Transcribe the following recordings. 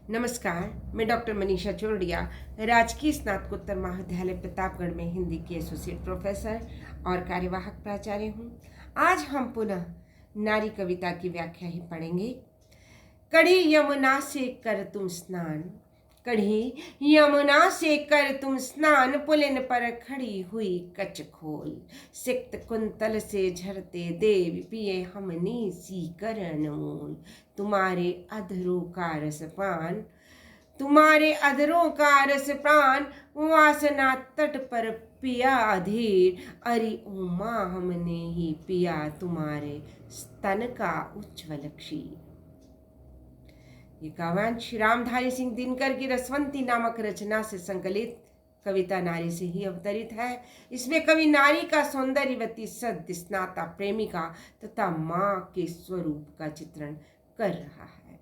नमस्कार, मैं डॉक्टर मनीषा चोरडिया, राजकीय स्नातकोत्तर महाविद्यालय प्रतापगढ़ में हिंदी की एसोसिएट प्रोफेसर और कार्यवाहक प्राचार्य हूँ। आज हम पुनः नारी कविता की व्याख्या ही पढ़ेंगे। कढ़ी यमुना से कर तुम स्नान, कढ़ी यमुना से कर तुम स्नान, पुलिन पर खड़ी हुई कच खोल, सिक्त कुंतल से झरते देव, पिए हमने सीकर अनमोल, तुम्हारे अधरों का रसपान, तुम्हारे अधरों का रस प्राण, वासना तट पर पिया अधीर, अरे उमा हमने ही पिया तुम्हारे स्तन का उज्ज्वल क्षीर। ये काव्यांश श्री रामधारी सिंह दिनकर की रसवंती नामक रचना से संकलित कविता नारी से ही अवतरित है। इसमें कवि नारी का सौंदर्यवती सद्य स्नाता प्रेमिका तथा माँ के स्वरूप का चित्रण कर रहा है।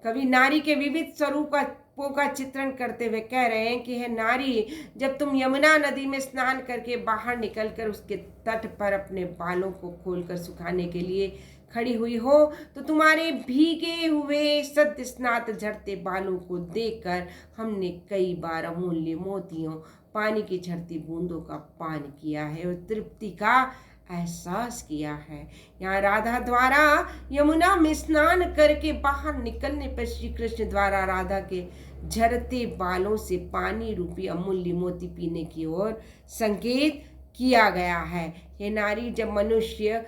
कवि नारी के विविध स्वरूपों का चित्रण करते हुए कह रहे हैं कि है नारी, जब तुम यमुना नदी में स्नान करके बाहर निकलकर उसके तट पर अपने बालों को खोलकर सुखाने के लिए खड़ी हुई हो, तो तुम्हारे भीगे हुए सद्य स्नात झड़ते बालों को देखकर हमने कई बार अमूल्य मोतियों, पानी की झड़ती बूंदों का पान किया है और तृप्ति का एहसास किया है। यहाँ राधा द्वारा यमुना में स्नान करके बाहर निकलने पर श्री कृष्ण द्वारा राधा के झरते बालों से पानी रूपी अमूल्य मोती पीने की ओर संकेत किया गया है। हे नारी, जब मनुष्य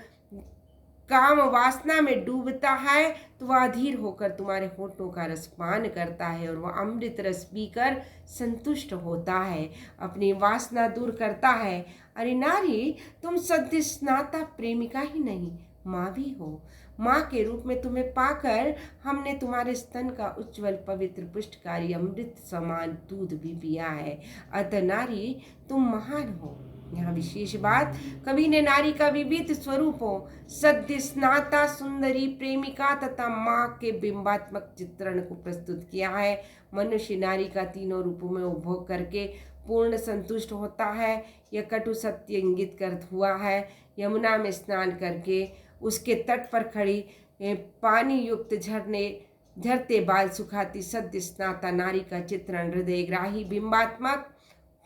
काम वासना में डूबता है तो वह अधीर होकर तुम्हारे होठों का रसपान करता है और वह अमृत रस पीकर संतुष्ट होता है, अपनी वासना दूर करता है। अरे नारी, तुम सद्य स्नाता प्रेमिका ही नहीं, माँ भी हो। माँ के रूप में तुम्हें पाकर हमने तुम्हारे स्तन का उज्ज्वल पवित्र पुष्टकारी अमृत समान दूध भी पिया है। अतः नारी, तुम महान हो। यहाँ विशेष बात, कवि ने नारी का विविध स्वरूपों, सद्य स्नाता, सुंदरी, प्रेमिका तथा माँ के बिंबात्मक चित्रण को प्रस्तुत किया है। मनुष्य नारी का तीनों रूपों में उपभोग करके पूर्ण संतुष्ट होता है, यह कटु सत्य इंगित कर हुआ है। यमुना में स्नान करके उसके तट पर खड़ी पानी युक्त झरते बाल सुखाती सद्य स्नाता नारी का चित्रण हृदयग्राही बिंबात्मक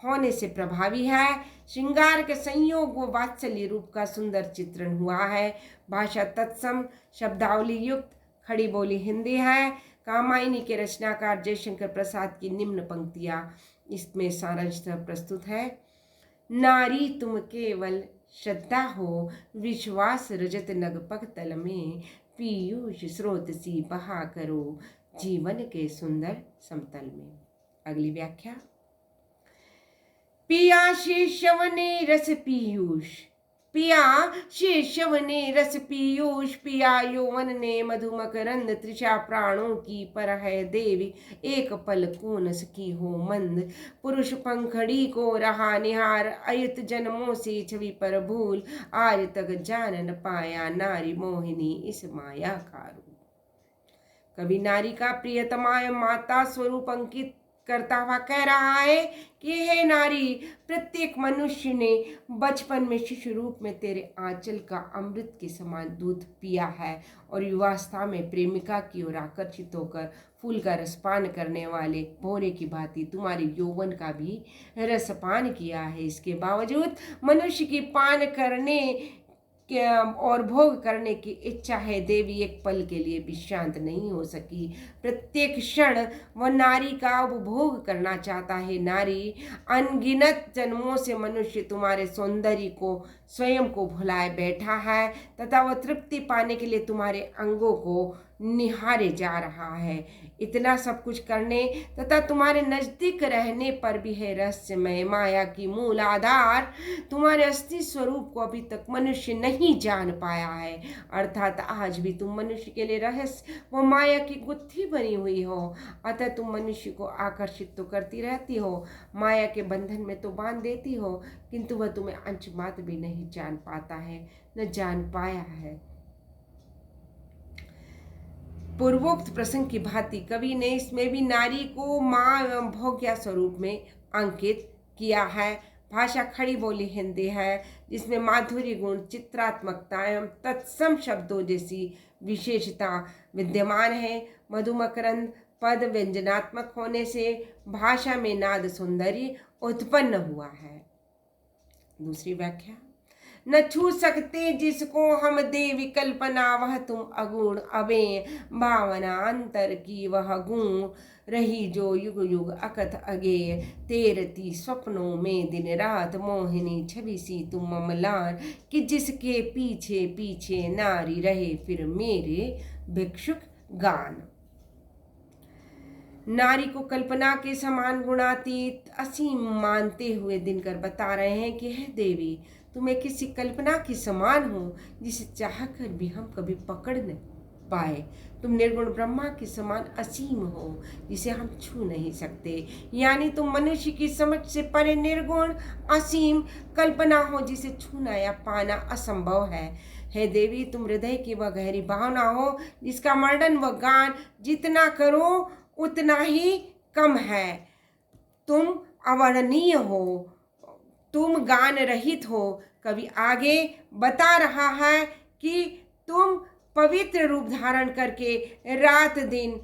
होने से प्रभावी है। श्रृंगार के संयोग व वात्सल्य रूप का सुंदर चित्रण हुआ है। भाषा तत्सम शब्दावली युक्त खड़ी बोली हिंदी है। कामायनी के रचनाकार जयशंकर प्रसाद की निम्न पंक्तियां इसमें सारांशतः प्रस्तुत है। नारी तुम केवल श्रद्धा हो, विश्वास रजत नग पगतल में, पीयूष स्रोत सी बहा करो, जीवन के सुंदर समतल में। अगली व्याख्या। पिया शीर्षव ने रस पीयूष, पिया शीर्षव ने रस पीयूष, पिया यौवन ने मधुमकरंद, त्रिषा प्राणों की पर है देवी, एक पल कौन सकी हो मंद, पुरुष पंखड़ी को रहा निहार, अयुत जन्मों से छवि पर भूल, आज तक जान न पाया नारी मोहिनी इस माया का रूप। कवि नारी का प्रियतमा माता स्वरूप अंकित करता हुआ कह रहा है कि हे नारी, प्रत्येक मनुष्य ने बचपन में शिशु रूप में तेरे आंचल का अमृत के समान दूध पिया है और युवावस्था में प्रेमिका की ओर आकर्षित होकर फूल का रसपान करने वाले भौरे की भांति तुम्हारे यौवन का भी रसपान किया है। इसके बावजूद मनुष्य की पान करने और भोग करने की इच्छा है देवी एक पल के लिए भी शांत नहीं हो सकी। प्रत्येक क्षण वह नारी का उपभोग करना चाहता है। नारी, अनगिनत जन्मों से मनुष्य तुम्हारे सौंदर्य को स्वयं को भुलाए बैठा है तथा वह तृप्ति पाने के लिए तुम्हारे अंगों को निहारे जा रहा है। इतना सब कुछ करने तथा तुम्हारे नजदीक रहने पर भी है रहस्यमय माया की मूल आधार तुम्हारे अस्थि स्वरूप को अभी तक मनुष्य नहीं जान पाया है। अर्थात आज भी तुम मनुष्य के लिए रहस्य वो माया की गुत्थी बनी हुई हो। अतः तुम मनुष्य को आकर्षित तो करती रहती हो, माया के बंधन में तो बांध देती हो, किंतु वह तुम्हें अंश मात्र भी नहीं जान पाता है, न जान पाया है। पूर्वोक्त प्रसंग की भांति कवि ने इसमें भी नारी को माँ एवं भोग्या स्वरूप में अंकित किया है। भाषा खड़ी बोली हिंदी है, जिसमें माधुर्य गुण, चित्रात्मकता एवं तत्सम शब्दों जैसी विशेषता विद्यमान है। मधुमकरंद, पद व्यंजनात्मक होने से भाषा में नाद सौंदर्य उत्पन्न हुआ है। दूसरी व्याख्या, न छू सकते जिसको हम देवी कल्पना, वह तुम अगुण अबे भावना अंतर की वह गुण रही जो युग युग अकथ अगेय, तेरती स्वप्नों में दिन रात मोहिनी छवि सी तुम अमलान, कि जिसके पीछे पीछे नारी रहे फिर मेरे भिक्षुक गान। नारी को कल्पना के समान गुणातीत असीम मानते हुए दिनकर बता रहे हैं कि हे देवी, तुम्हें किसी कल्पना के समान हो जिसे चाहकर भी हम कभी पकड़ न पाए। तुम निर्गुण ब्रह्मा के समान असीम हो जिसे हम छू नहीं सकते, यानी तुम मनुष्य की समझ से परे निर्गुण असीम कल्पना हो जिसे छूना या पाना असंभव है। हे देवी, तुम हृदय की वह गहरी भावना हो जिसका वर्णन व गान जितना करो उतना ही कम है। तुम अवर्णनीय हो, तुम गान रहित हो। कवि आगे बता रहा है कि तुम पवित्र रूप धारण करके रात दिन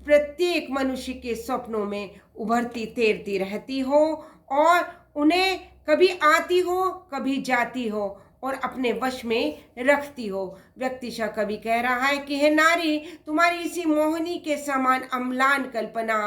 प्रत्येक मनुष्य के स्वप्नों में उभरती तैरती रहती हो और उन्हें कभी आती हो कभी जाती हो और अपने वश में रखती हो। व्यक्तिशः कवि कह रहा है कि हे नारी, तुम्हारी इसी मोहिनी के समान अम्लान कल्पना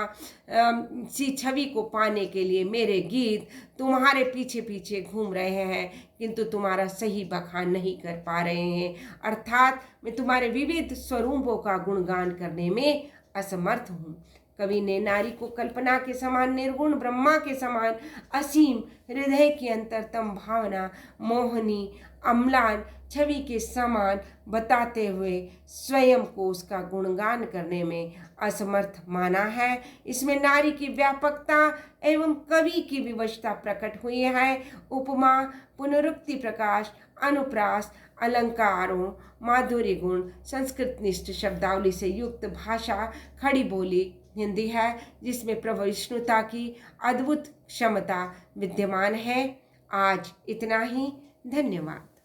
सी छवि को पाने के लिए मेरे गीत तुम्हारे पीछे पीछे घूम रहे हैं, किंतु तुम्हारा सही बखान नहीं कर पा रहे हैं, अर्थात मैं तुम्हारे विविध स्वरूपों का गुणगान करने में असमर्थ हूँ। कवि ने नारी को कल्पना के समान निर्गुण ब्रह्मा के समान असीम हृदय की अंतरतम भावना मोहनी अम्लान छवि के समान बताते हुए स्वयं को उसका गुणगान करने में असमर्थ माना है। इसमें नारी की व्यापकता एवं कवि की विवशता प्रकट हुई है। उपमा, पुनरुक्ति प्रकाश, अनुप्रास, अलंकारों, माधुर्य गुण, संस्कृतनिष्ठ शब्दावली से युक्त भाषा खड़ी बोली हिंदी है जिसमें प्रभु विष्णुता की अद्भुत क्षमता विद्यमान है। आज इतना ही। धन्यवाद।